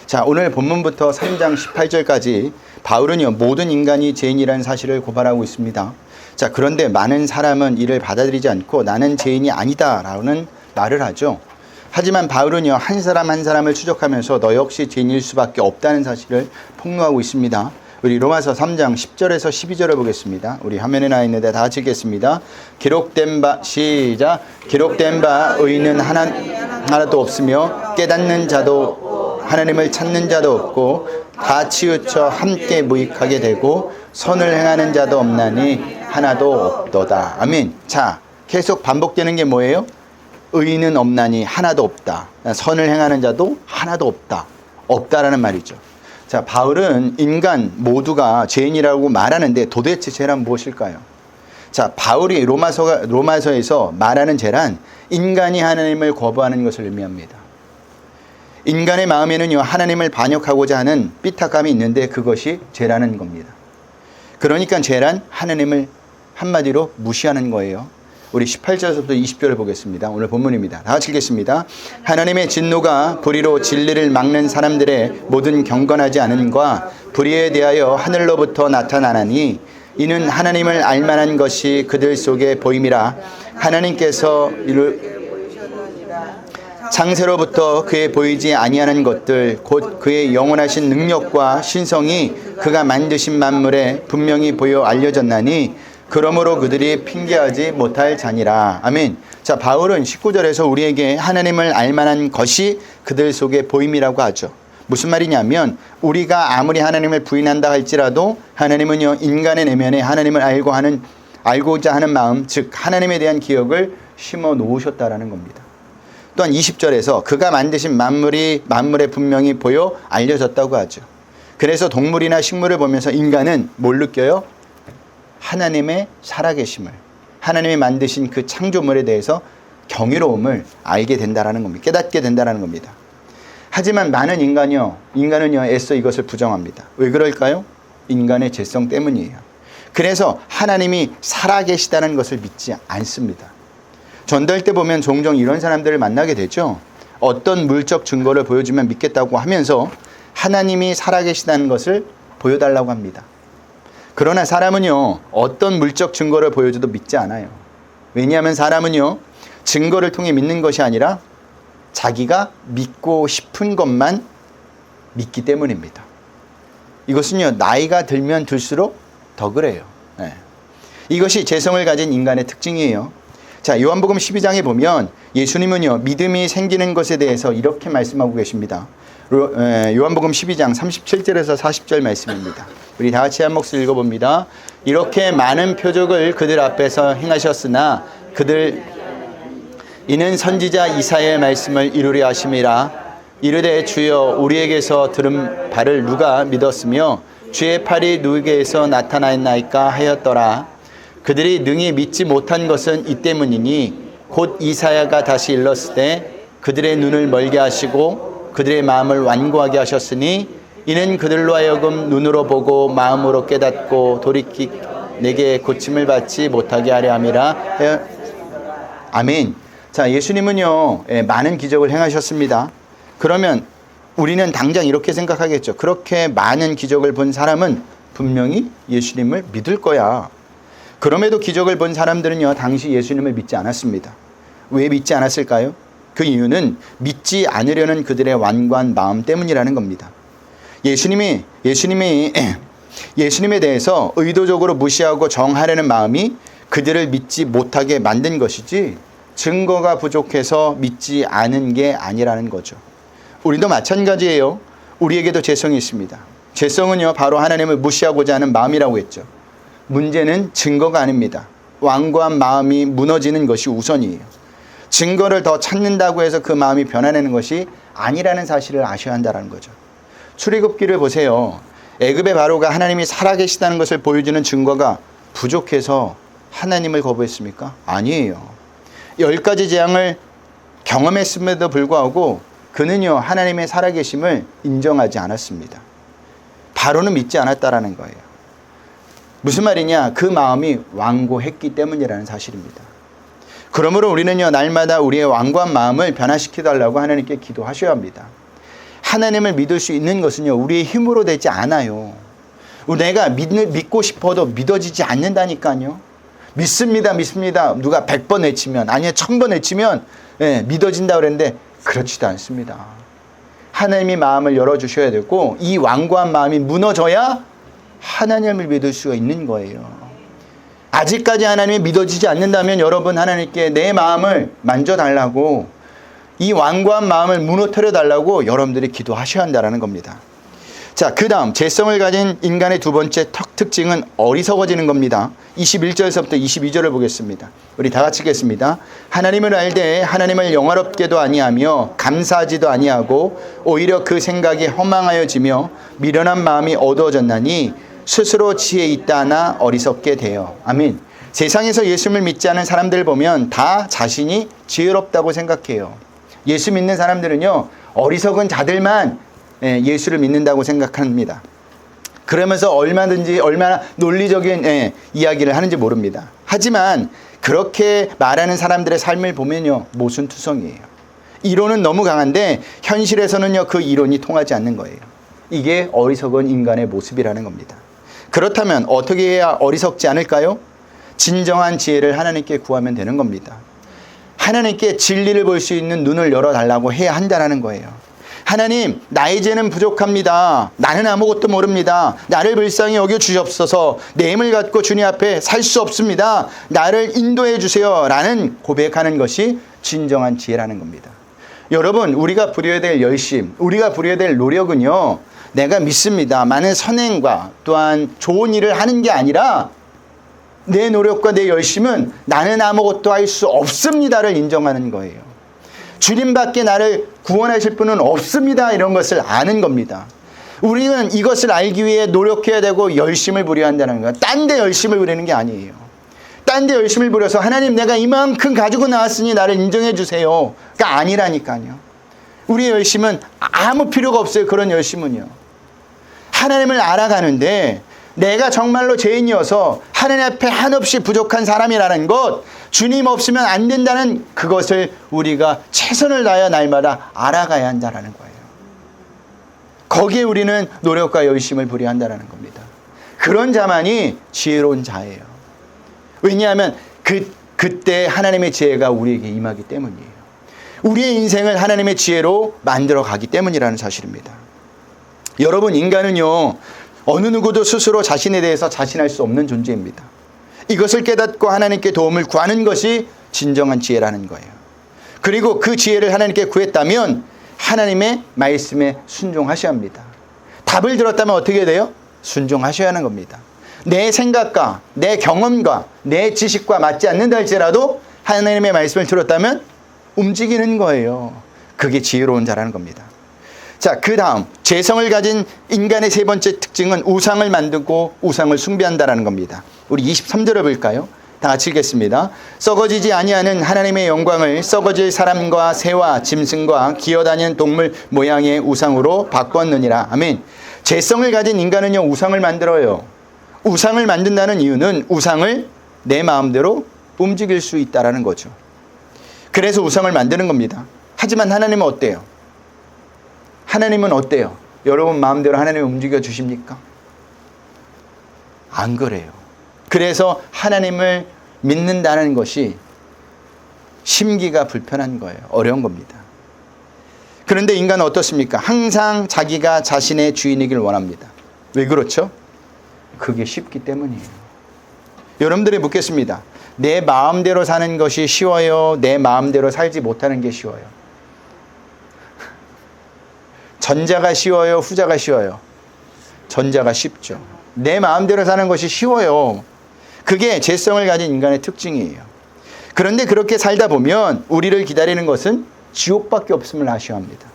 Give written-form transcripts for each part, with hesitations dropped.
자, 오늘 본문부터 3장 18절까지 바울은요, 모든 인간이 죄인이라는 사실을 고발하고 있습니다. 자, 그런데 많은 사람은 이를 받아들이지 않고 나는 죄인이 아니다라는 말을 하죠. 하지만 바울은요, 한 사람 한 사람을 추적하면서 너 역시 죄인일 수밖에 없다는 사실을 폭로하고 있습니다. 우리 로마서 3장 10절에서 12절을 보겠습니다. 우리 화면에 나와 있는데 다 같이 읽겠습니다. 기록된 바 시작. 기록된 바 의인은 하나도 없으며 깨닫는 자도 하나님을 찾는 자도 없고 다 치우쳐 함께 무익하게 되고 선을 행하는 자도 없나니 하나도 없도다. 아멘. 자, 계속 반복되는 게 뭐예요? 의인은 없나니 하나도 없다. 선을 행하는 자도 하나도 없다. 없다라는 말이죠. 자, 바울은 인간 모두가 죄인이라고 말하는데 도대체 죄란 무엇일까요? 자, 바울이 로마서에서 말하는 죄란 인간이 하나님을 거부하는 것을 의미합니다. 인간의 마음에는요, 하나님을 반역하고자 하는 삐딱감이 있는데 그것이 죄라는 겁니다. 그러니까 죄란 하나님을 한마디로 무시하는 거예요. 우리 18절에서부터 20절을 보겠습니다. 오늘 본문입니다. 다 같이 읽겠습니다. 하나님의 진노가 불의로 진리를 막는 사람들의 모든 경건하지 않음과 불의에 대하여 하늘로부터 나타나나니 이는 하나님을 알만한 것이 그들 속에 보임이라. 하나님께서 창세로부터 그의 보이지 아니하는 것들 곧 그의 영원하신 능력과 신성이 그가 만드신 만물에 분명히 보여 알려졌나니 그러므로 그들이 핑계하지 못할 자니라. 아멘. 자, 바울은 19절에서 우리에게 하나님을 알만한 것이 그들 속에 보임이라고 하죠. 무슨 말이냐면 우리가 아무리 하나님을 부인한다 할지라도 하나님은요, 인간의 내면에 하나님을 알고자 하는 마음, 즉 하나님에 대한 기억을 심어 놓으셨다라는 겁니다. 또한 20절에서 그가 만드신 만물에 분명히 보여 알려졌다고 하죠. 그래서 동물이나 식물을 보면서 인간은 뭘 느껴요? 하나님의 살아계심을, 하나님이 만드신 그 창조물에 대해서 경이로움을 알게 된다라는 겁니다. 깨닫게 된다라는 겁니다. 하지만 많은 인간은요 애써 이것을 부정합니다. 왜 그럴까요? 인간의 죄성 때문이에요. 그래서 하나님이 살아계시다는 것을 믿지 않습니다. 전도할 때 보면 종종 이런 사람들을 만나게 되죠. 어떤 물적 증거를 보여주면 믿겠다고 하면서 하나님이 살아계시다는 것을 보여달라고 합니다. 그러나 사람은요, 어떤 물적 증거를 보여줘도 믿지 않아요. 왜냐하면 사람은요, 증거를 통해 믿는 것이 아니라 자기가 믿고 싶은 것만 믿기 때문입니다. 이것은요, 나이가 들면 들수록 더 그래요. 네. 이것이 죄성을 가진 인간의 특징이에요. 자, 요한복음 12장에 보면 예수님은요, 믿음이 생기는 것에 대해서 이렇게 말씀하고 계십니다. 요한복음 12장 37절에서 40절 말씀입니다. 우리 다 같이 한 목소리 읽어봅니다. 이렇게 많은 표적을 그들 앞에서 행하셨으나 이는 선지자 이사야의 말씀을 이루려 하심이라. 이르되 주여 우리에게서 들은 바를 누가 믿었으며 주의 팔이 누구에게서 나타나였나이까 하였더라. 그들이 능히 믿지 못한 것은 이 때문이니 곧 이사야가 다시 일렀을 때 그들의 눈을 멀게 하시고 그들의 마음을 완고하게 하셨으니 이는 그들로 하여금 눈으로 보고 마음으로 깨닫고 돌이키 내게 고침을 받지 못하게 하려 함이라. 아멘. 자, 예수님은요, 많은 기적을 행하셨습니다. 그러면 우리는 당장 이렇게 생각하겠죠. 그렇게 많은 기적을 본 사람은 분명히 예수님을 믿을 거야. 그럼에도 기적을 본 사람들은요, 당시 예수님을 믿지 않았습니다. 왜 믿지 않았을까요? 그 이유는 믿지 않으려는 그들의 완고한 마음 때문이라는 겁니다. 예수님에 대해서 의도적으로 무시하고 정하려는 마음이 그들을 믿지 못하게 만든 것이지 증거가 부족해서 믿지 않은 게 아니라는 거죠. 우리도 마찬가지예요. 우리에게도 죄성이 있습니다. 죄성은요, 바로 하나님을 무시하고자 하는 마음이라고 했죠. 문제는 증거가 아닙니다. 완고한 마음이 무너지는 것이 우선이에요. 증거를 더 찾는다고 해서 그 마음이 변화되는 것이 아니라는 사실을 아셔야 한다는 거죠. 출애굽기를 보세요. 애굽의 바로가 하나님이 살아계시다는 것을 보여주는 증거가 부족해서 하나님을 거부했습니까? 아니에요. 10가지 재앙을 경험했음에도 불구하고 그는요, 하나님의 살아계심을 인정하지 않았습니다. 바로는 믿지 않았다라는 거예요. 무슨 말이냐? 그 마음이 완고했기 때문이라는 사실입니다. 그러므로 우리는요, 날마다 우리의 완고한 마음을 변화시켜달라고 하나님께 기도하셔야 합니다. 하나님을 믿을 수 있는 것은요, 우리의 힘으로 되지 않아요. 내가 믿고 싶어도 믿어지지 않는다니까요. 믿습니다, 믿습니다. 누가 100번 외치면, 아니야 1000번 외치면 믿어진다 그랬는데 그렇지도 않습니다. 하나님이 마음을 열어주셔야 되고, 이 완고한 마음이 무너져야 하나님을 믿을 수가 있는 거예요. 아직까지 하나님이 믿어지지 않는다면 여러분, 하나님께 내 마음을 만져달라고, 이 완고한 마음을 무너뜨려 달라고 여러분들이 기도하셔야 한다는 겁니다. 자, 그 다음 죄성을 가진 인간의 두 번째 특징은 어리석어지는 겁니다. 21절에서부터 22절을 보겠습니다. 우리 다 같이 읽겠습니다. 하나님을 알되 하나님을 영화롭게도 아니하며 감사하지도 아니하고 오히려 그 생각이 허망하여지며 미련한 마음이 어두워졌나니 스스로 지혜 있다 하나 어리석게 되어. 아멘. 세상에서 예수를 믿지 않은 사람들 보면 다 자신이 지혜롭다고 생각해요. 예수 믿는 사람들은요, 어리석은 자들만 예수를 믿는다고 생각합니다. 그러면서 얼마나 논리적인 이야기를 하는지 모릅니다. 하지만 그렇게 말하는 사람들의 삶을 보면요, 모순투성이에요. 이론은 너무 강한데 현실에서는요, 그 이론이 통하지 않는 거예요. 이게 어리석은 인간의 모습이라는 겁니다. 그렇다면 어떻게 해야 어리석지 않을까요? 진정한 지혜를 하나님께 구하면 되는 겁니다. 하나님께 진리를 볼 수 있는 눈을 열어달라고 해야 한다는 거예요. 하나님, 나의 죄는 부족합니다. 나는 아무것도 모릅니다. 나를 불쌍히 여겨주시옵소서. 내 힘을 갖고 주님 앞에 살 수 없습니다. 나를 인도해 주세요. 라는 고백하는 것이 진정한 지혜라는 겁니다. 여러분, 우리가 부려야 될 열심, 우리가 부려야 될 노력은요, 내가 믿습니다. 많은 선행과 또한 좋은 일을 하는 게 아니라 내 노력과 내 열심은 나는 아무것도 할 수 없습니다를 인정하는 거예요. 주님밖에 나를 구원하실 분은 없습니다. 이런 것을 아는 겁니다. 우리는 이것을 알기 위해 노력해야 되고 열심을 부려야 한다는 거예요. 딴 데 열심을 부리는 게 아니에요. 딴 데 열심을 부려서 하나님, 내가 이만큼 가지고 나왔으니 나를 인정해 주세요. 가 아니라니까요. 우리의 열심은 아무 필요가 없어요. 그런 열심은요. 하나님을 알아가는데 내가 정말로 죄인이어서 하나님 앞에 한없이 부족한 사람이라는 것, 주님 없으면 안 된다는 그것을 우리가 최선을 다하여 날마다 알아가야 한다는 거예요. 거기에 우리는 노력과 열심을 부려야 한다는 겁니다. 그런 자만이 지혜로운 자예요. 왜냐하면 그때 하나님의 지혜가 우리에게 임하기 때문이에요. 우리의 인생을 하나님의 지혜로 만들어 가기 때문이라는 사실입니다. 여러분, 인간은요, 어느 누구도 스스로 자신에 대해서 자신할 수 없는 존재입니다. 이것을 깨닫고 하나님께 도움을 구하는 것이 진정한 지혜라는 거예요. 그리고 그 지혜를 하나님께 구했다면 하나님의 말씀에 순종하셔야 합니다. 답을 들었다면 어떻게 돼요? 순종하셔야 하는 겁니다. 내 생각과 내 경험과 내 지식과 맞지 않는다 할지라도 하나님의 말씀을 들었다면 움직이는 거예요. 그게 지혜로운 자라는 겁니다. 자, 그 다음 죄성을 가진 인간의 세 번째 특징은 우상을 만들고 우상을 숭배한다라는 겁니다. 우리 23절을 볼까요? 다 같이 읽겠습니다. 썩어지지 아니하는 하나님의 영광을 썩어질 사람과 새와 짐승과 기어다니는 동물 모양의 우상으로 바꿨느니라. 아멘. 죄성을 가진 인간은요, 우상을 만들어요. 우상을 만든다는 이유는 우상을 내 마음대로 움직일 수 있다라는 거죠. 그래서 우상을 만드는 겁니다. 하지만 하나님은 어때요? 하나님은 어때요? 여러분 마음대로 하나님을 움직여 주십니까? 안 그래요. 그래서 하나님을 믿는다는 것이 심기가 불편한 거예요. 어려운 겁니다. 그런데 인간은 어떻습니까? 항상 자기가 자신의 주인이길 원합니다. 왜 그렇죠? 그게 쉽기 때문이에요. 여러분들이 묻겠습니다. 내 마음대로 사는 것이 쉬워요? 내 마음대로 살지 못하는 게 쉬워요? 전자가 쉬워요? 후자가 쉬워요? 전자가 쉽죠. 내 마음대로 사는 것이 쉬워요. 그게 죄성을 가진 인간의 특징이에요. 그런데 그렇게 살다 보면 우리를 기다리는 것은 지옥밖에 없음을 아셔야 합니다.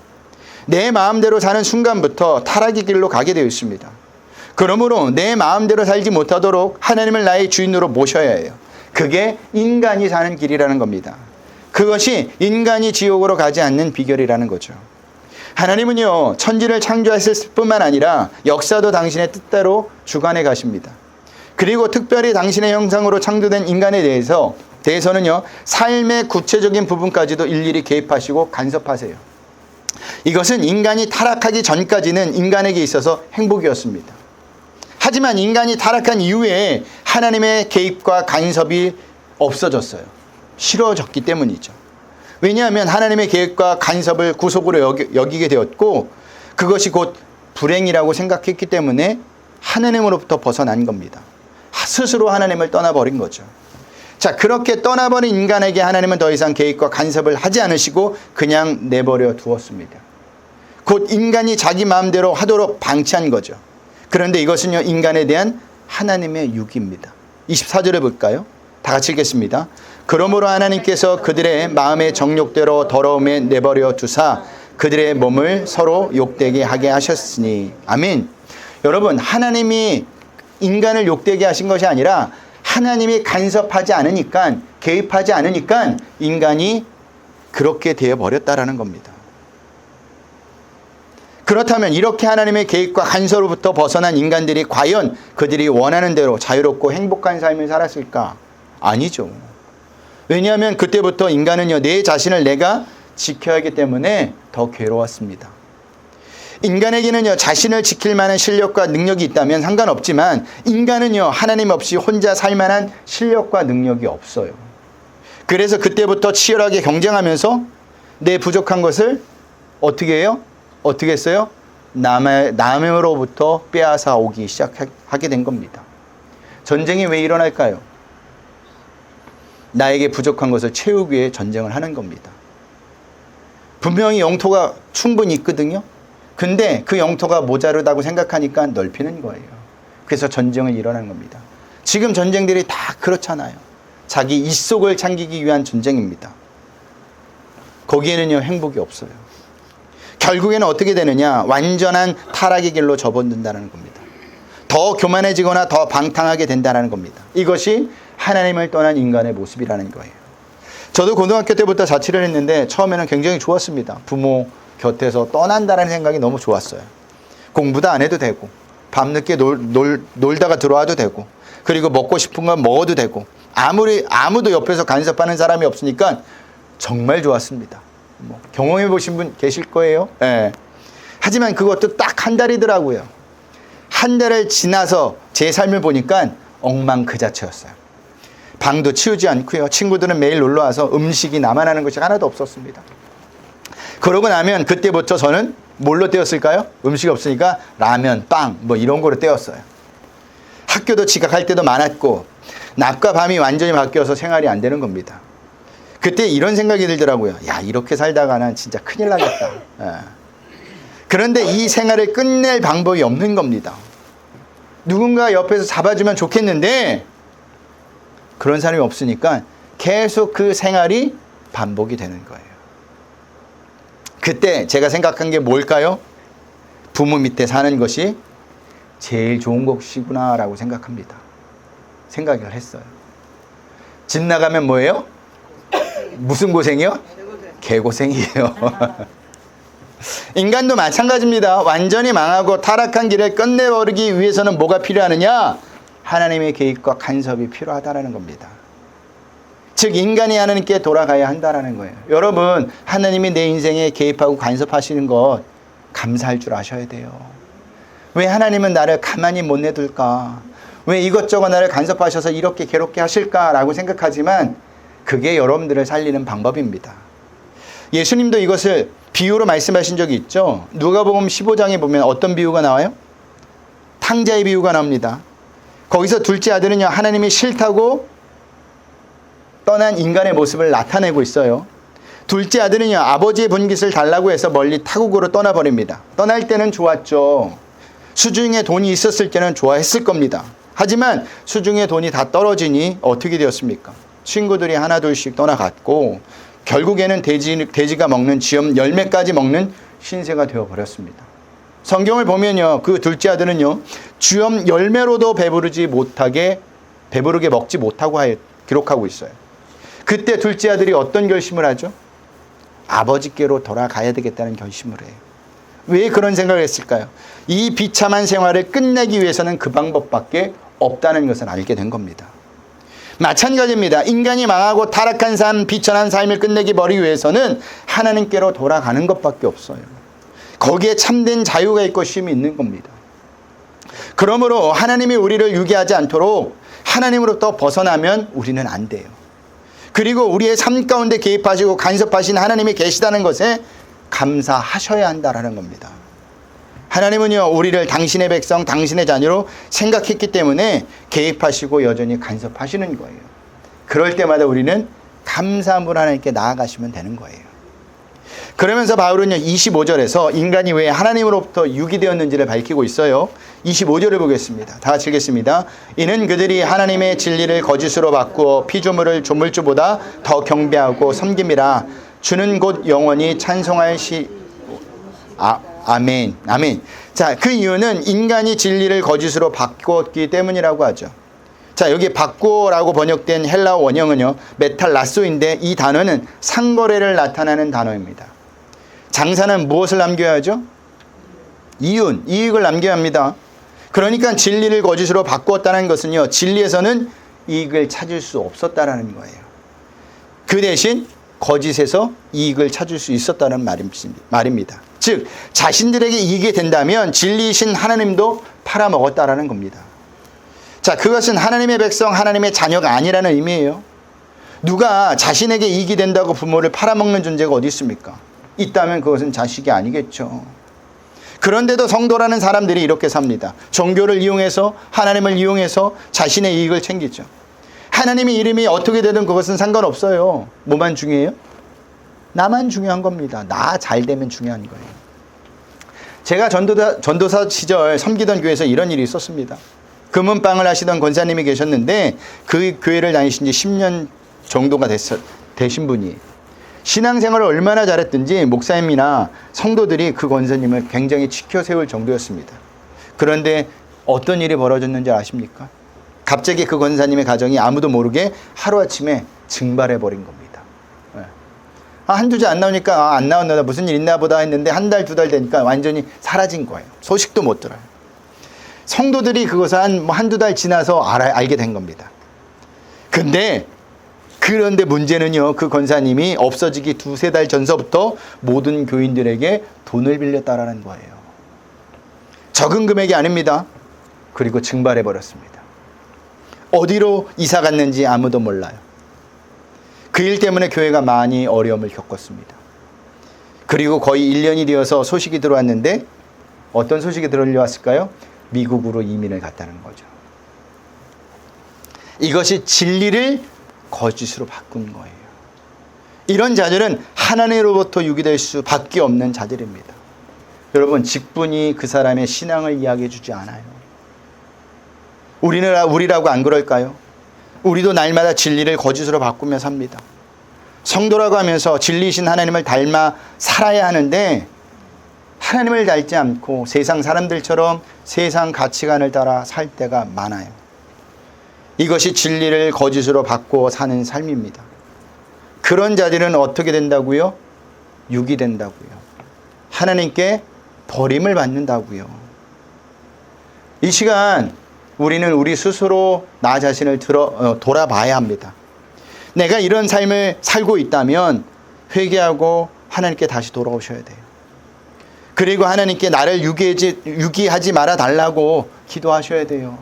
내 마음대로 사는 순간부터 타락의 길로 가게 되어 있습니다. 그러므로 내 마음대로 살지 못하도록 하나님을 나의 주인으로 모셔야 해요. 그게 인간이 사는 길이라는 겁니다. 그것이 인간이 지옥으로 가지 않는 비결이라는 거죠. 하나님은요, 천지를 창조하셨을 뿐만 아니라 역사도 당신의 뜻대로 주관해 가십니다. 그리고 특별히 당신의 형상으로 창조된 인간에 대해서는요, 삶의 구체적인 부분까지도 일일이 개입하시고 간섭하세요. 이것은 인간이 타락하기 전까지는 인간에게 있어서 행복이었습니다. 하지만 인간이 타락한 이후에 하나님의 개입과 간섭이 없어졌어요. 싫어졌기 때문이죠. 왜냐하면 하나님의 계획과 간섭을 구속으로 여기게 되었고 그것이 곧 불행이라고 생각했기 때문에 하나님으로부터 벗어난 겁니다. 스스로 하나님을 떠나버린 거죠. 자, 그렇게 떠나버린 인간에게 하나님은 더 이상 계획과 간섭을 하지 않으시고 그냥 내버려 두었습니다. 곧 인간이 자기 마음대로 하도록 방치한 거죠. 그런데 이것은요, 인간에 대한 하나님의 유기입니다. 24절에 볼까요? 다 같이 읽겠습니다. 그러므로 하나님께서 그들의 마음의 정욕대로 더러움에 내버려 두사 그들의 몸을 서로 욕되게 하게 하셨으니. 아멘. 여러분, 하나님이 인간을 욕되게 하신 것이 아니라 하나님이 간섭하지 않으니까, 개입하지 않으니까 인간이 그렇게 되어버렸다라는 겁니다. 그렇다면 이렇게 하나님의 개입과 간섭으로부터 벗어난 인간들이 과연 그들이 원하는 대로 자유롭고 행복한 삶을 살았을까? 아니죠. 왜냐하면 그때부터 인간은요, 내 자신을 내가 지켜야 하기 때문에 더 괴로웠습니다. 인간에게는요, 자신을 지킬 만한 실력과 능력이 있다면 상관없지만 인간은요, 하나님 없이 혼자 살 만한 실력과 능력이 없어요. 그래서 그때부터 치열하게 경쟁하면서 내 부족한 것을 어떻게 해요? 어떻게 했어요? 남으로부터 빼앗아 오기 시작하게 된 겁니다. 전쟁이 왜 일어날까요? 나에게 부족한 것을 채우기 위해 전쟁을 하는 겁니다. 분명히 영토가 충분히 있거든요. 근데 그 영토가 모자르다고 생각하니까 넓히는 거예요. 그래서 전쟁을 일어나는 겁니다. 지금 전쟁들이 다 그렇잖아요. 자기 입속을 챙기기 위한 전쟁입니다. 거기에는요, 행복이 없어요. 결국에는 어떻게 되느냐? 완전한 타락의 길로 접어든다는 겁니다. 더 교만해지거나 더 방탕하게 된다는 겁니다. 이것이 하나님을 떠난 인간의 모습이라는 거예요. 저도 고등학교 때부터 자취를 했는데 처음에는 굉장히 좋았습니다. 부모 곁에서 떠난다는 생각이 너무 좋았어요. 공부도 안 해도 되고 밤늦게 놀다가 들어와도 되고 그리고 먹고 싶은 건 먹어도 되고 아무도 옆에서 간섭하는 사람이 없으니까 정말 좋았습니다. 경험해 보신 분 계실 거예요. 네. 하지만 그것도 딱 한 달이더라고요. 한 달을 지나서 제 삶을 보니까 엉망 그 자체였어요. 방도 치우지 않고요. 친구들은 매일 놀러와서 음식이 남아나는 것이 하나도 없었습니다. 그러고 나면 그때부터 저는 뭘로 때웠을까요? 음식이 없으니까 라면, 빵 뭐 이런 거로 때웠어요. 학교도 지각할 때도 많았고 낮과 밤이 완전히 바뀌어서 생활이 안 되는 겁니다. 그때 이런 생각이 들더라고요. 야, 이렇게 살다가는 진짜 큰일 나겠다. 그런데 이 생활을 끝낼 방법이 없는 겁니다. 누군가 옆에서 잡아주면 좋겠는데 그런 사람이 없으니까 계속 그 생활이 반복이 되는 거예요. 그때 제가 생각한 게 뭘까요? 부모 밑에 사는 것이 제일 좋은 것이구나 라고 생각합니다. 생각을 했어요. 집 나가면 뭐예요? 무슨 고생이요? 개고생이에요. 인간도 마찬가지입니다. 완전히 망하고 타락한 길을 끝내버리기 위해서는 뭐가 필요하느냐? 하나님의 개입과 간섭이 필요하다는 겁니다. 즉 인간이 하나님께 돌아가야 한다는 거예요. 여러분, 하나님이 내 인생에 개입하고 간섭하시는 것 감사할 줄 아셔야 돼요. 왜 하나님은 나를 가만히 못 내둘까? 왜 이것저것 나를 간섭하셔서 이렇게 괴롭게 하실까라고 생각하지만 그게 여러분들을 살리는 방법입니다. 예수님도 이것을 비유로 말씀하신 적이 있죠. 누가복음 15장에 보면 어떤 비유가 나와요? 탕자의 비유가 나옵니다. 거기서 둘째 아들은요, 하나님이 싫다고 떠난 인간의 모습을 나타내고 있어요. 둘째 아들은요, 아버지의 분깃을 달라고 해서 멀리 타국으로 떠나버립니다. 떠날 때는 좋았죠. 수중에 돈이 있었을 때는 좋아했을 겁니다. 하지만 수중에 돈이 다 떨어지니 어떻게 되었습니까? 친구들이 하나 둘씩 떠나갔고 결국에는 돼지가 먹는 쥐엄 열매까지 먹는 신세가 되어버렸습니다. 성경을 보면요, 그 둘째 아들은요, 쥐엄 열매로도 배부르게 먹지 못하고 기록하고 있어요. 그때 둘째 아들이 어떤 결심을 하죠? 아버지께로 돌아가야 되겠다는 결심을 해요. 왜 그런 생각을 했을까요? 이 비참한 생활을 끝내기 위해서는 그 방법밖에 없다는 것을 알게 된 겁니다. 마찬가지입니다. 인간이 망하고 타락한 삶, 비천한 삶을 끝내기 위해서는 하나님께로 돌아가는 것밖에 없어요. 거기에 참된 자유가 있고 쉼이 있는 겁니다. 그러므로 하나님이 우리를 유기하지 않도록 하나님으로부터 벗어나면 우리는 안 돼요. 그리고 우리의 삶 가운데 개입하시고 간섭하신 하나님이 계시다는 것에 감사하셔야 한다는 겁니다. 하나님은요, 우리를 당신의 백성, 당신의 자녀로 생각했기 때문에 개입하시고 여전히 간섭하시는 거예요. 그럴 때마다 우리는 감사함으로 하나님께 나아가시면 되는 거예요. 그러면서 바울은요, 25절에서 인간이 왜 하나님으로부터 유기되었는지를 밝히고 있어요. 25절을 보겠습니다. 다 같이 읽겠습니다. 이는 그들이 하나님의 진리를 거짓으로 바꾸어 피조물을 조물주보다 더 경배하고 섬김이라. 주는 곧 영원히 찬송할 아멘. 아멘. 자, 그 이유는 인간이 진리를 거짓으로 바꾸었기 때문이라고 하죠. 자, 여기 바꾸어라고 번역된 헬라어 원형은요, 메탈라소인데 이 단어는 상거래를 나타내는 단어입니다. 장사는 무엇을 남겨야 하죠? 이익을 남겨야 합니다. 그러니까 진리를 거짓으로 바꾸었다는 것은요, 진리에서는 이익을 찾을 수 없었다는 거예요. 그 대신 거짓에서 이익을 찾을 수 있었다는 말입니다. 즉 자신들에게 이익이 된다면 진리이신 하나님도 팔아먹었다라는 겁니다. 자, 그것은 하나님의 백성, 하나님의 자녀가 아니라는 의미예요. 누가 자신에게 이익이 된다고 부모를 팔아먹는 존재가 어디 있습니까? 있다면 그것은 자식이 아니겠죠. 그런데도 성도라는 사람들이 이렇게 삽니다. 종교를 이용해서, 하나님을 이용해서 자신의 이익을 챙기죠. 하나님의 이름이 어떻게 되든 그것은 상관없어요. 뭐만 중요해요? 나만 중요한 겁니다. 나 잘 되면 중요한 거예요. 제가 전도사 시절 섬기던 교회에서 이런 일이 있었습니다. 금은방을 하시던 권사님이 계셨는데 그 교회를 다니신 지 10년 정도가 되신 분이 신앙생활을 얼마나 잘했든지 목사님이나 성도들이 그 권사님을 굉장히 지켜 세울 정도였습니다. 그런데 어떤 일이 벌어졌는지 아십니까? 갑자기 그 권사님의 가정이 아무도 모르게 하루아침에 증발해버린 겁니다. 한두 주 안 나오니까 안 나왔나 무슨 일 있나 보다 했는데 한 달, 두 달 되니까 완전히 사라진 거예요. 소식도 못 들어요. 성도들이 그것을 한두 달 지나서 알게 된 겁니다. 그런데 문제는요, 그 권사님이 없어지기 두세 달 전서부터 모든 교인들에게 돈을 빌렸다라는 거예요. 적은 금액이 아닙니다. 그리고 증발해버렸습니다. 어디로 이사 갔는지 아무도 몰라요. 그 일 때문에 교회가 많이 어려움을 겪었습니다. 그리고 거의 1년이 되어서 소식이 들어왔는데 어떤 소식이 들어왔을까요? 미국으로 이민을 갔다는 거죠. 이것이 진리를 거짓으로 바꾼 거예요. 이런 자들은 하나님으로부터 유기될 수밖에 없는 자들입니다. 여러분, 직분이 그 사람의 신앙을 이야기해 주지 않아요. 우리라고 안 그럴까요? 우리도 날마다 진리를 거짓으로 바꾸며 삽니다. 성도라고 하면서 진리이신 하나님을 닮아 살아야 하는데 하나님을 닮지 않고 세상 사람들처럼 세상 가치관을 따라 살 때가 많아요. 이것이 진리를 거짓으로 바꾸어 사는 삶입니다. 그런 자들은 어떻게 된다고요? 유기된다고요. 하나님께 버림을 받는다고요. 이 시간 우리는 우리 스스로 나 자신을 돌아봐야 합니다. 내가 이런 삶을 살고 있다면 회개하고 하나님께 다시 돌아오셔야 돼요. 그리고 하나님께 나를 유기하지 말아 달라고 기도하셔야 돼요.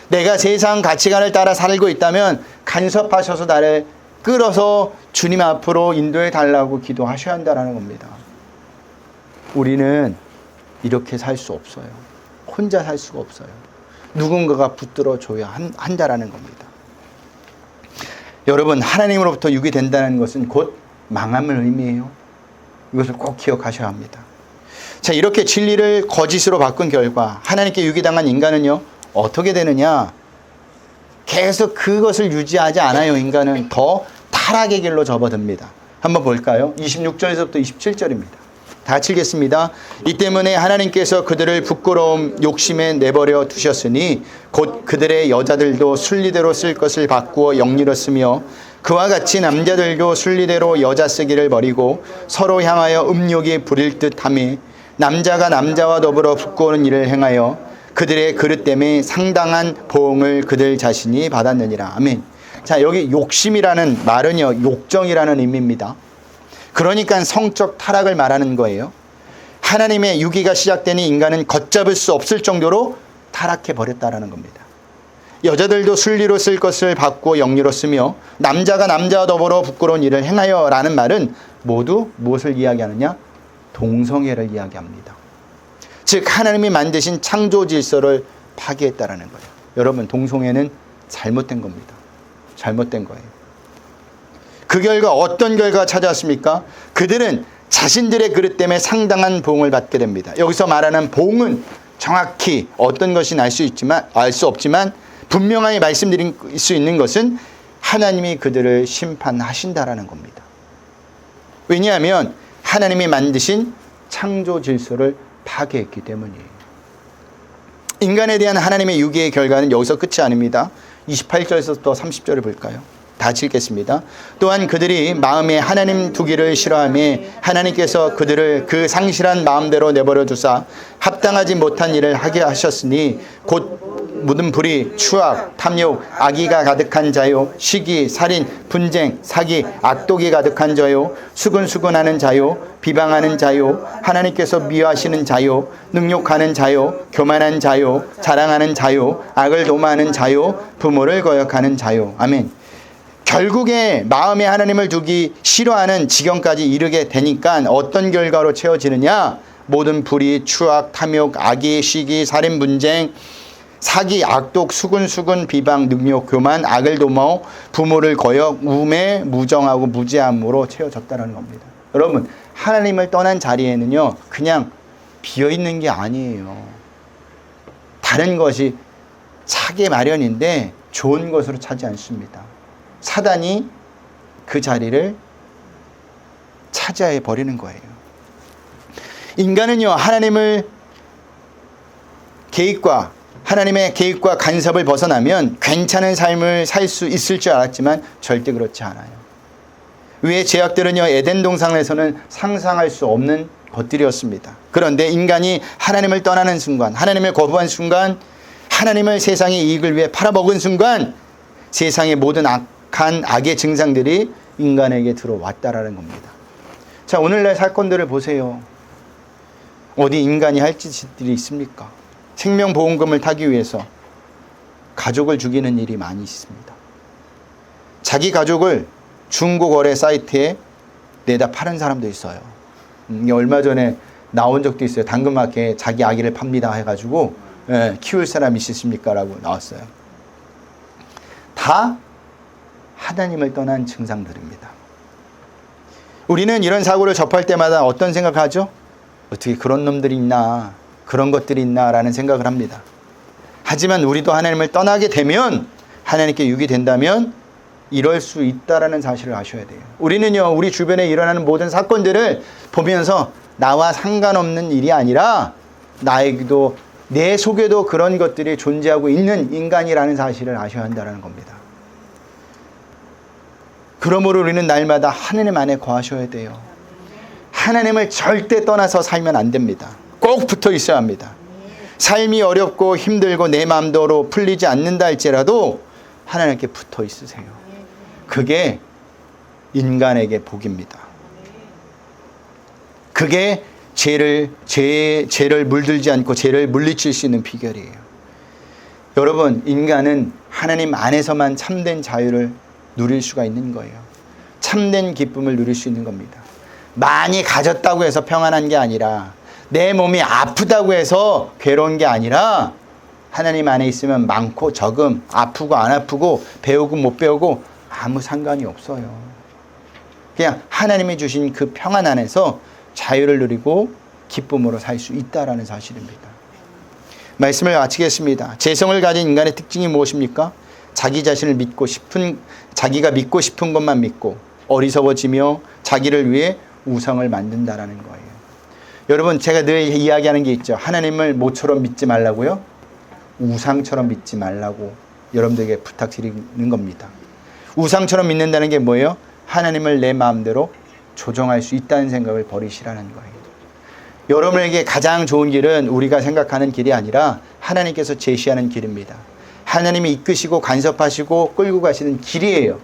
내가 세상 가치관을 따라 살고 있다면 간섭하셔서 나를 끌어서 주님 앞으로 인도해 달라고 기도하셔야 한다는 겁니다. 우리는 이렇게 살 수 없어요. 혼자 살 수가 없어요. 누군가가 붙들어 줘야 한다라는 겁니다. 여러분, 하나님으로부터 유기된다는 것은 곧 망함을 의미해요. 이것을 꼭 기억하셔야 합니다. 자, 이렇게 진리를 거짓으로 바꾼 결과 하나님께 유기당한 인간은요, 어떻게 되느냐? 계속 그것을 유지하지 않아요. 인간은 더 타락의 길로 접어듭니다. 한번 볼까요? 26절에서부터 27절입니다. 다 같이 읽겠습니다. 이 때문에 하나님께서 그들을 부끄러움 욕심에 내버려 두셨으니 곧 그들의 여자들도 순리대로 쓸 것을 바꾸어 영리로 쓰며 그와 같이 남자들도 순리대로 여자 쓰기를 버리고 서로 향하여 음욕이 부릴 듯하며 남자가 남자와 더불어 부끄러운 일을 행하여 그들의 그릇됨에 상당한 보응을 그들 자신이 받았느니라. 아멘. 자, 여기 욕심이라는 말은요, 욕정이라는 의미입니다. 그러니까 성적 타락을 말하는 거예요. 하나님의 유기가 시작되니 인간은 걷잡을 수 없을 정도로 타락해 버렸다라는 겁니다. 여자들도 순리로 쓸 것을 받고 영리로 쓰며 남자가 남자와 더불어 부끄러운 일을 행하여 라는 말은 모두 무엇을 이야기하느냐? 동성애를 이야기합니다. 즉 하나님이 만드신 창조 질서를 파괴했다라는 거예요. 여러분, 동성애는 잘못된 겁니다. 잘못된 거예요. 그 결과 어떤 결과가 찾아왔습니까? 그들은 자신들의 그릇 때문에 상당한 보응을 받게 됩니다. 여기서 말하는 보응은 정확히 어떤 것이 알 수 없지만 분명하게 말씀드릴 수 있는 것은 하나님이 그들을 심판하신다라는 겁니다. 왜냐하면 하나님이 만드신 창조 질서를 파괴했기 때문이에요. 인간에 대한 하나님의 유기의 결과는 여기서 끝이 아닙니다. 28절에서 또 30절을 볼까요? 다 읽겠습니다. 또한 그들이 마음에 하나님 두기를 싫어하며 하나님께서 그들을 그 상실한 마음대로 내버려 두사 합당하지 못한 일을 하게 하셨으니 곧 묻은 불의, 추악, 탐욕, 악의가 가득한 자요, 시기, 살인, 분쟁, 사기, 악독이 가득한 자요, 수근수근하는 자요, 비방하는 자요, 하나님께서 미워하시는 자요, 능욕하는 자요, 교만한 자요, 자랑하는 자요, 악을 도모하는 자요, 부모를 거역하는 자요. 아멘. 결국에 마음에 하나님을 두기 싫어하는 지경까지 이르게 되니까 어떤 결과로 채워지느냐? 모든 불의, 추악, 탐욕, 악의, 시기, 살인, 분쟁, 사기, 악독, 수근수근, 비방, 능욕, 교만, 악을 도모, 부모를 거역, 우매, 무정하고 무지함으로 채워졌다는 겁니다. 여러분, 하나님을 떠난 자리에는요, 그냥 비어있는 게 아니에요. 다른 것이 차게 마련인데 좋은 것으로 차지 않습니다. 사단이 그 자리를 차지해 버리는 거예요. 인간은요, 하나님의 계획과 간섭을 벗어나면 괜찮은 삶을 살 수 있을 줄 알았지만 절대 그렇지 않아요. 위의 죄악들은요, 에덴 동산에서는 상상할 수 없는 것들이었습니다. 그런데 인간이 하나님을 떠나는 순간, 하나님을 거부한 순간, 하나님을 세상의 이익을 위해 팔아먹은 순간 세상의 모든 악한 악의 증상들이 인간에게 들어왔다라는 겁니다. 자, 오늘날 사건들을 보세요. 어디 인간이 할 짓들이 있습니까? 생명보험금을 타기 위해서 가족을 죽이는 일이 많이 있습니다. 자기 가족을 중고거래 사이트에 내다 파는 사람도 있어요. 얼마 전에 나온 적도 있어요. 당근마켓에 자기 아기를 팝니다 해가지고 키울 사람 있으십니까? 라고 나왔어요. 다 하나님을 떠난 증상들입니다. 우리는 이런 사고를 접할 때마다 어떤 생각을 하죠? 어떻게 그런 놈들이 있나, 그런 것들이 있나 라는 생각을 합니다. 하지만 우리도 하나님을 떠나게 되면, 하나님께 유기된다면 이럴 수 있다라는 사실을 아셔야 돼요. 우리는요, 우리 주변에 일어나는 모든 사건들을 보면서 나와 상관없는 일이 아니라 나에게도, 내 속에도 그런 것들이 존재하고 있는 인간이라는 사실을 아셔야 한다는 겁니다. 그러므로 우리는 날마다 하나님 안에 거하셔야 돼요. 하나님을 절대 떠나서 살면 안 됩니다. 꼭 붙어 있어야 합니다. 삶이 어렵고 힘들고 내 마음대로 풀리지 않는다 할지라도 하나님께 붙어 있으세요. 그게 인간에게 복입니다. 그게 죄를 물들지 않고 죄를 물리칠 수 있는 비결이에요. 여러분, 인간은 하나님 안에서만 참된 자유를 누릴 수가 있는 거예요. 참된 기쁨을 누릴 수 있는 겁니다. 많이 가졌다고 해서 평안한 게 아니라, 내 몸이 아프다고 해서 괴로운 게 아니라, 하나님 안에 있으면 많고 적음, 아프고 안 아프고 배우고 못 배우고 아무 상관이 없어요. 그냥 하나님이 주신 그 평안 안에서 자유를 누리고 기쁨으로 살 수 있다라는 사실입니다. 말씀을 마치겠습니다. 재성을 가진 인간의 특징이 무엇입니까? 자기 자신을 자기가 믿고 싶은 것만 믿고 어리석어지며 자기를 위해 우상을 만든다라는 거예요. 여러분, 제가 늘 이야기하는 게 있죠. 하나님을 모처럼 믿지 말라고요? 우상처럼 믿지 말라고 여러분들에게 부탁드리는 겁니다. 우상처럼 믿는다는 게 뭐예요? 하나님을 내 마음대로 조정할 수 있다는 생각을 버리시라는 거예요. 여러분에게 가장 좋은 길은 우리가 생각하는 길이 아니라 하나님께서 제시하는 길입니다. 하나님이 이끄시고 간섭하시고 끌고 가시는 길이에요.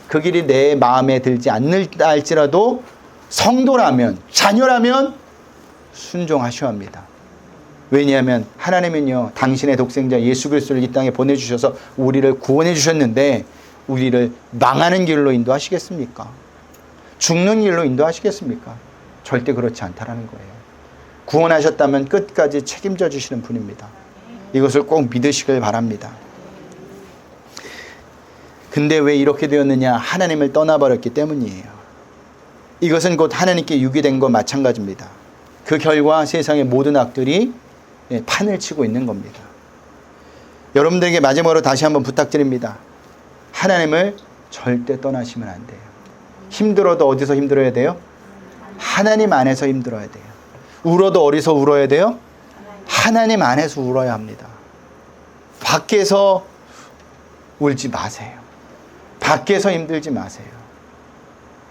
그 길이 내 마음에 들지 않는다 할지라도 성도라면, 자녀라면 순종하셔야 합니다. 왜냐하면 하나님은요, 당신의 독생자 예수 그리스도를 이 땅에 보내주셔서 우리를 구원해 주셨는데 우리를 망하는 길로 인도하시겠습니까? 죽는 길로 인도하시겠습니까? 절대 그렇지 않다라는 거예요. 구원하셨다면 끝까지 책임져 주시는 분입니다. 이것을 꼭 믿으시길 바랍니다. 근데 왜 이렇게 되었느냐? 하나님을 떠나버렸기 때문이에요. 이것은 곧 하나님께 유기된 것 마찬가지입니다. 그 결과 세상의 모든 악들이 판을 치고 있는 겁니다. 여러분들에게 마지막으로 다시 한번 부탁드립니다. 하나님을 절대 떠나시면 안 돼요. 힘들어도 어디서 힘들어야 돼요? 하나님 안에서 힘들어야 돼요. 울어도 어디서 울어야 돼요? 하나님 안에서 울어야 합니다. 밖에서 울지 마세요. 밖에서 힘들지 마세요.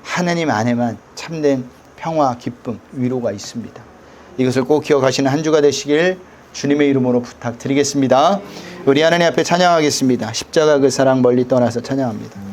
하나님 안에만 참된 평화, 기쁨, 위로가 있습니다. 이것을 꼭 기억하시는 한 주가 되시길 주님의 이름으로 부탁드리겠습니다. 우리 하나님 앞에 찬양하겠습니다. 십자가 그 사랑 멀리 떠나서 찬양합니다.